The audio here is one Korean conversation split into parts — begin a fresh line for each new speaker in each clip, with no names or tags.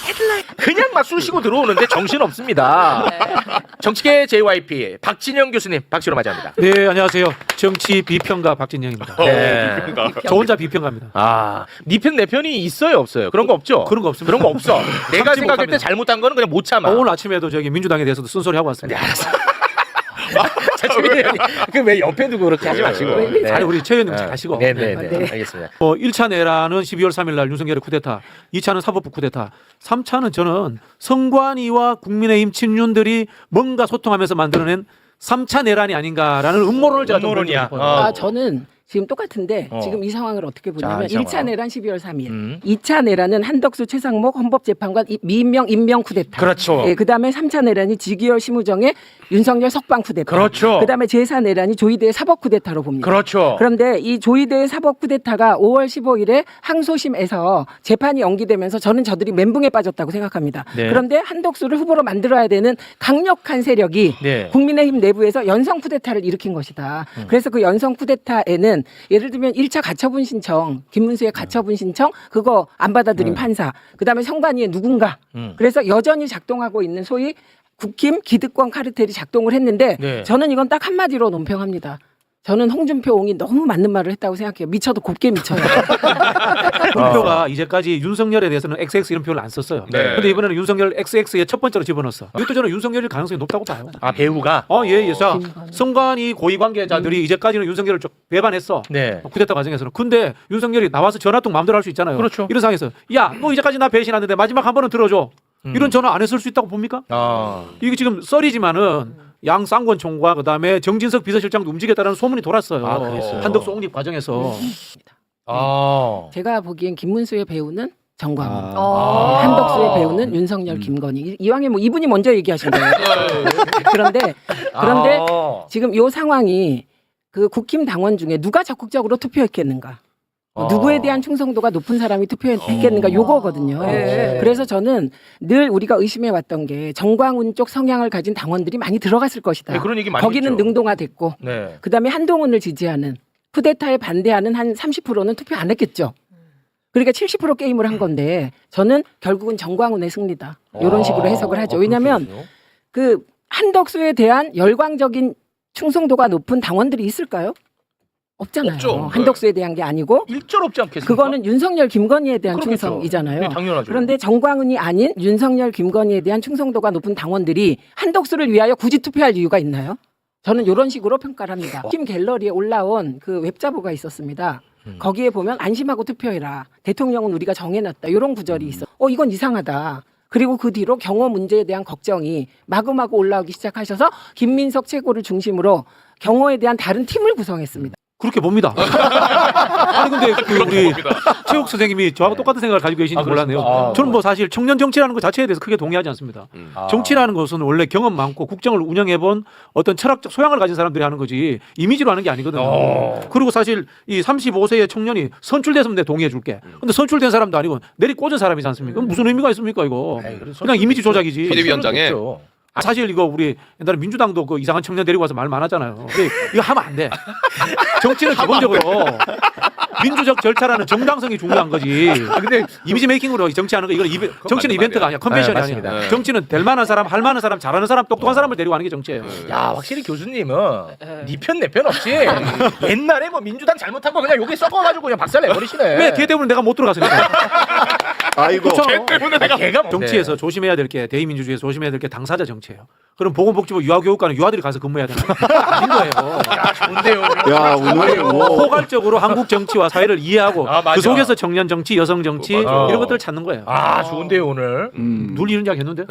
헤드라인 그냥 막 쑤시고 들어오는데 정신 없습니다. 정치계 JYP 박진영 교수님 박수로 맞이합니다.
네, 안녕하세요. 정치 비평가 박진영입니다.
네.
저 혼자 비평가입니다.
아, 니 편 내 편이 있어요, 없어요? 그런 거 없죠?
그런 거 없습니다.
그런 거 없어. 내가
참지
생각할 때
못합니다.
잘못한 거는 그냥 못 참아.
오늘 아침에도 저기 민주당에 대해서도 쓴소리 하고 왔습니다.
네, 알았어. 그왜 옆에 두고 그렇게 하지 마시고.
아니 우리 최 의원님 잘 아시고.
네네네. 알겠습니다.
1차 내란은 12월 3일 날 윤석열의 쿠데타, 2차는 사법부 쿠데타, 3차는 저는 선관위와 국민의힘 친윤들이 뭔가 소통하면서 만들어낸 3차 내란이 아닌가라는 음모론을 제가 좀
음모론이야.
던지고 싶어요.
아, 저는 지금 똑같은데 지금 이 상황을 어떻게 보냐면
자, 이
1차
상황.
내란 12월 3일, 2차 내란은 한덕수, 최상목 헌법재판관 미임명 임명 쿠데타.
그렇죠.
예, 그다음에 3차 내란이 지기열 심우정의 윤석열 석방 쿠데타.
그렇죠.
그다음에 제4 내란이 조이대의 사법 쿠데타로 봅니다.
그렇죠.
그런데 이 조이대의 사법 쿠데타가 5월 15일에 항소심에서 재판이 연기되면서 저는 저들이 멘붕에 빠졌다고 생각합니다.
네.
그런데 한덕수를 후보로 만들어야 되는 강력한 세력이
네.
국민의힘 내부에서 연성 쿠데타를 일으킨 것이다. 그래서 그 연성 쿠데타에는 예를 들면 1차 가처분 신청, 김문수의 가처분 신청 그거 안 받아들인 판사, 그다음에 선관위의 누군가. 그래서 여전히 작동하고 있는 소위 국힘 기득권 카르텔이 작동을 했는데
네.
저는 이건 딱 한마디로 논평합니다. 저는 홍준표 옹이 너무 맞는 말을 했다고 생각해요. 미쳐도 곱게 미쳐요.
홍표가 이제까지 윤석열에 대해서는 XX 이런 표현을 안 썼어요.
네.
근데 이번에는 윤석열 XX에 첫 번째로 집어넣었어. 이것도 저는 윤석열일 가능성이 높다고 봐요.
아, 배우가?
예. 자, 선관위 고위 관계자들이 이제까지는 윤석열을 좀 배반했어.
네.
쿠데타 과정에서는. 근데 윤석열이 나와서 전화통 마음대로 할 수 있잖아요.
그렇죠.
이런 상황에서 야, 너 이제까지 나 배신하는데 마지막 한 번은 들어줘. 이런 전화 안 했을 수 있다고 봅니까?
아.
이게 지금 썰이지만은 양 쌍권 총과 그다음에 정진석 비서실장도 움직였다는 소문이 돌았어요.
아, 그랬어요?
한덕수 옹립 과정에서.
아.
제가 보기엔 김문수의 배우는 정광훈,
아.
한덕수의 배우는 윤석열, 김건희. 이왕에 뭐 이분이 먼저 얘기하신 거예요. 그런데
아.
지금 이 상황이 그 국힘 당원 중에 누가 적극적으로 투표했겠는가? 누구에 대한 충성도가 높은 사람이 투표했겠는가 요거거든요. 그래서 저는 늘 우리가 의심해 왔던 게 정광훈 쪽 성향을 가진 당원들이 많이 들어갔을 것이다.
네, 그런 얘기 많이
거기는
했죠.
능동화됐고
네.
그다음에 한동훈을 지지하는 쿠데타에 반대하는 한 30%는 투표 안 했겠죠. 그러니까 70% 게임을 한 건데 저는 결국은 정광훈의 승리다. 이런 식으로 해석을 하죠. 왜냐하면 그 한덕수에 대한 열광적인 충성도가 높은 당원들이 있을까요? 없잖아요.
없죠.
한덕수에 대한 게 아니고
일절 없지 않겠습니까?
그거는 윤석열, 김건희에 대한
그렇겠죠.
충성이잖아요.
네, 당연하죠.
그런데 정광훈이 아닌 윤석열, 김건희에 대한 충성도가 높은 당원들이 한덕수를 위하여 굳이 투표할 이유가 있나요? 저는 이런 식으로 평가를 합니다. 팀 갤러리에 올라온 그 웹자보가 있었습니다. 거기에 보면 안심하고 투표해라. 대통령은 우리가 정해놨다. 이런 구절이 있어. 이건 이상하다. 그리고 그 뒤로 경호 문제에 대한 걱정이 마구마구 올라오기 시작하셔서 김민석 최고를 중심으로 경호에 대한 다른 팀을 구성했습니다.
그렇게 봅니다. 아니 근데 그 우리 최욱 선생님이 저하고 똑같은 생각을 가지고 계신지 몰랐네요.
아,
저는 뭐 사실 청년 정치라는 것 자체에 대해서 크게 동의하지 않습니다. 정치라는 것은 원래 경험 많고 국정을 운영해본 어떤 철학적 소양을 가진 사람들이 하는 거지 이미지로 하는 게 아니거든요. 그리고 사실 이 35세의 청년이 선출됐으면 내가 동의해 줄게. 근데 선출된 사람도 아니고 내리 꽂은 사람이지 않습니까? 그럼 무슨 의미가 있습니까 이거? 그냥 이미지 조작이지.
비대위원장에
사실 이거 우리 옛날에 민주당도 그 이상한 청년 데리고 와서 말 많았잖아요. 근데 이거 하면 안 돼. 정치는 기본적으로 민주적 절차라는 정당성이 중요한 거지. 근데 이미지 메이킹으로 정치하는 거 이건 정치는 이벤트가 아니야. 컨벤션이
네,
아니야.
맞습니다.
정치는 될 만한 사람, 할 만한 사람, 잘하는 사람, 똑똑한 사람을 데리고 가는 게 정치예요.
야, 확실히 교수님은 니 편 내 편 없이 옛날에 뭐 민주당 잘못한 거 그냥 여기 섞어가지고 그냥 박살 내버리시네.
왜 걔 때문에 내가 못 들어갔으니까.
아이고
그렇죠?
걔가
정치에서 조심해야 될 게 대의민주주의에서 조심해야 될 게 당사자 정치예요. 그럼 보건복지부 유아교육과는 유아들이 가서 근무해야 되는 아닌 거예요.
야, 좋은데요.
야 오늘
포괄적으로 한국 정치와 사회를 이해하고
아, 맞아.
그 속에서 청년 정치, 여성 정치
맞아.
이런 것들을 찾는 거예요.
아, 좋은데요 오늘.
눈 이런 이야기 했는데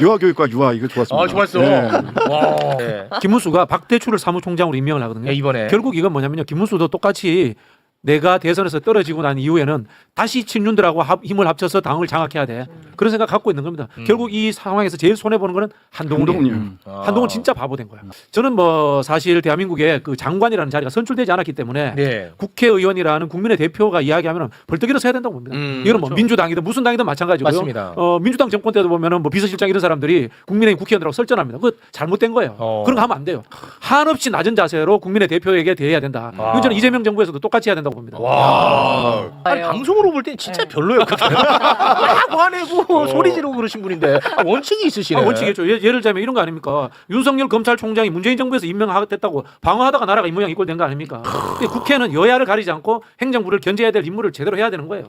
유아교육과 유아 이거 좋았습니다.
아, 좋았어.
네.
와. 네.
김문수가 박대출을 사무총장으로 임명을 하거든요.
네, 이번에.
결국 이건 뭐냐면요. 김문수도 똑같이 내가 대선에서 떨어지고 난 이후에는 다시 친윤들하고 힘을 합쳐서 당을 장악해야 돼. 그런 생각 갖고 있는 겁니다. 결국 이 상황에서 제일 손해보는 거는 한동훈이에요. 한동훈 진짜 바보 된 거야. 저는 뭐 사실 대한민국의 그 장관이라는 자리가 선출되지 않았기 때문에
네.
국회의원이라는 국민의 대표가 이야기하면 벌떡 일어서야 된다고 봅니다. 이거는 뭐
그렇죠.
민주당이든 무슨 당이든 마찬가지고요.
맞습니다.
민주당 정권 때도 보면은 뭐 비서실장 이런 사람들이 국민의힘 국회의원들하고 설전합니다. 그거 잘못된 거예요. 그런 거 하면 안 돼요. 한없이 낮은 자세로 국민의 대표에게 대해야 된다. 이건 저는 이재명 정부에서도 똑같이 해야 된다고 봅니다.
와. 아니, 방송으로 볼 땐 진짜 별로였거든요. 막 화내고 소리 지르고 그러신 분인데 원칙이 있으시네.
원칙이죠. 예를 들자면 이런 거 아닙니까? 윤석열 검찰총장이 문재인 정부에서 임명됐다고 방어하다가 나라가 이 모양 이꼴 된 거 아닙니까? 근데 국회는 여야를 가리지 않고 행정부를 견제해야 될 임무를 제대로 해야 되는 거예요.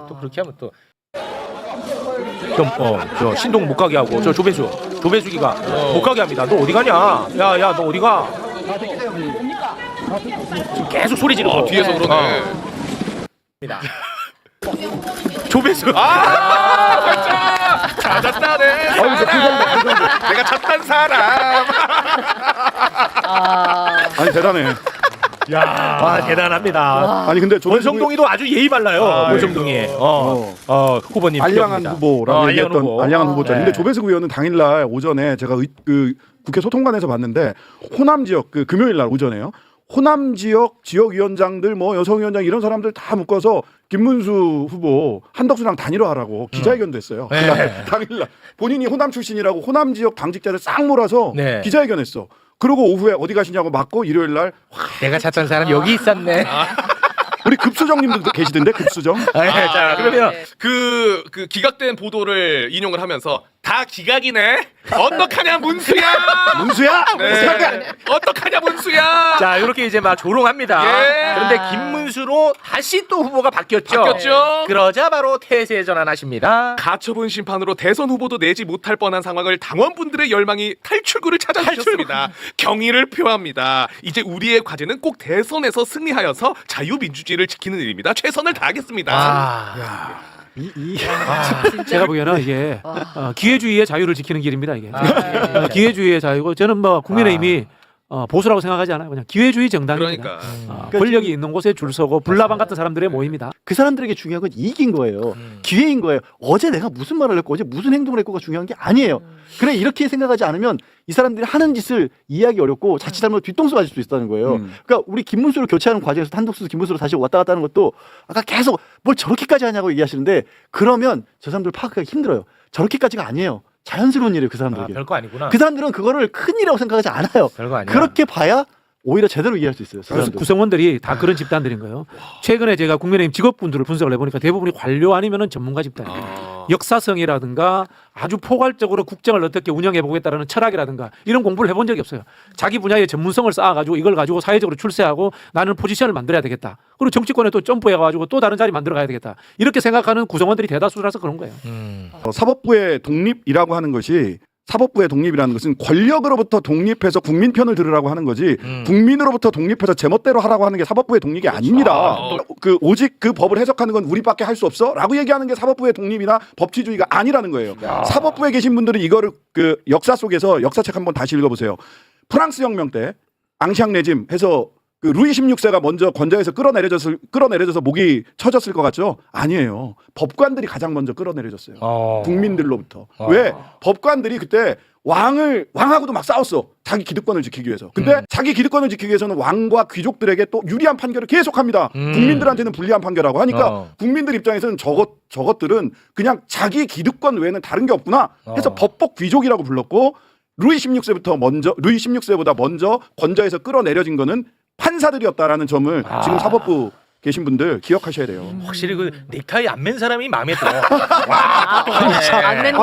또 그렇게 하면 또. 저 신동 못 가게 하고 저 조배수기가 못 가게 합니다. 너 어디 가냐? 야, 너 어디 가? 지금 계속 소리 지르고
뒤에서 그러네.
조배수.
찾았다네. 내가 찾던 사람.
아니 대단해.
와 대단합니다.
아니 근데
권성동이도 아주 예의 발라요. 권성동이. 후보님.
알량한
기억합니다.
후보라고
알량한
얘기했던
후보.
알량한 후보자.
네.
근데 조배석 의원은 당일날 오전에 제가 그 국회 소통관에서 봤는데 호남 지역 그 금요일날 오전에요. 호남 지역위원장들 뭐 여성위원장 이런 사람들 다 묶어서 김문수 후보 한덕수랑 단일화하라고 기자회견도 했어요.
네.
당일날 본인이 호남 출신이라고 호남 지역 당직자를 싹 몰아서
네.
기자회견했어. 그리고 오후에 어디 가시냐고 맞고 일요일날
내가 찾던 사람 여기 있었네.
우리 급수정님도 계시던데 급수정.
자 그러면
그 기각된 보도를 인용을 하면서 다 기각이네. 어떡하냐 문수야.
문수야?
네. 어떡하냐 문수야.
자 이렇게 이제 막 조롱합니다.
예.
그런데 김문수로 다시 또 후보가 바뀌었죠.
바뀌었죠.
그러자 바로 태세 전환하십니다.
가처분 심판으로 대선 후보도 내지 못할 뻔한 상황을 당원분들의 열망이 탈출구를 찾아주셨습니다. 경의를 표합니다. 이제 우리의 과제는 꼭 대선에서 승리하여서 자유민주주의를 지키는 일입니다. 최선을 다하겠습니다.
제가 보기에는 이게 기회주의의 자유를 지키는 길입니다. 이게 기회주의의 자유고 저는 뭐 국민의힘이 보수라고 생각하지 않아요. 그냥 기회주의 정당입니다.
그러니까
권력이 있는 곳에 줄 서고 불나방 같은 사람들의 모임이다.
그 사람들에게 중요한 건 이익인 거예요. 기회인 거예요. 어제 내가 무슨 말을 했고 어제 무슨 행동을 했고가 중요한 게 아니에요. 그래 이렇게 생각하지 않으면 이 사람들이 하는 짓을 이해하기 어렵고 자칫 잘못 뒤통수 맞을 수 있다는 거예요. 그러니까 우리 김문수를 교체하는 과정에서 한덕수 김문수로 다시 왔다 갔다 하는 것도 아까 계속 뭘 저렇게까지 하냐고 얘기하시는데 그러면 저 사람들 파악하기 힘들어요. 저렇게까지가 아니에요. 자연스러운 일이에요. 그 사람들에게.
별거 아니구나.
그 사람들은 그거를 큰 일이라고 생각하지 않아요.
별거 아니야.
그렇게 봐야 오히려 제대로 이해할 수 있어요. 그
그래서
사람들은.
구성원들이 다 그런 집단들인 거예요. 최근에 제가 국민의힘 직업분들을 분석을 해보니까 대부분이 관료 아니면 전문가 집단이에요. 역사성이라든가 아주 포괄적으로 국정을 어떻게 운영해보겠다는 철학이라든가 이런 공부를 해본 적이 없어요. 자기 분야의 전문성을 쌓아가지고 이걸 가지고 사회적으로 출세하고 나는 포지션을 만들어야 되겠다. 그리고 정치권에 또 점프해가지고 또 다른 자리 만들어가야 되겠다. 이렇게 생각하는 구성원들이 대다수라서 그런 거예요.
사법부의 독립이라고 하는 것이 사법부의 독립이라는 것은 권력으로부터 독립해서 국민 편을 들으라고 하는 거지 국민으로부터 독립해서 제멋대로 하라고 하는 게 사법부의 독립이 아닙니다. 그 오직 그 법을 해석하는 건 우리밖에 할 수 없어라고 얘기하는 게 사법부의 독립이나 법치주의가 아니라는 거예요. 사법부에 계신 분들이 이거를 그 역사 속에서 역사책 한번 다시 읽어보세요. 프랑스 혁명 때 앙샹 레짐 해서 그 루이 16세가 먼저 권좌에서 끌어내려져서 목이 쳐졌을 것 같죠? 아니에요. 법관들이 가장 먼저 끌어내려졌어요. 국민들로부터. 왜? 법관들이 그때 왕하고도 막 싸웠어. 자기 기득권을 지키기 위해서. 근데 자기 기득권을 지키기 위해서는 왕과 귀족들에게 또 유리한 판결을 계속합니다. 국민들한테는 불리한 판결하고 하니까 국민들 입장에서는 저것들은 그냥 자기 기득권 외에는 다른 게 없구나 해서 법복 귀족이라고 불렀고 루이 16세보다 먼저 권좌에서 끌어내려진 거는 판사들이었다라는 점을 지금 사법부 계신 분들 기억하셔야 돼요.
확실히 그 넥타이 안 맨 사람이 마음에 들어.
안 맨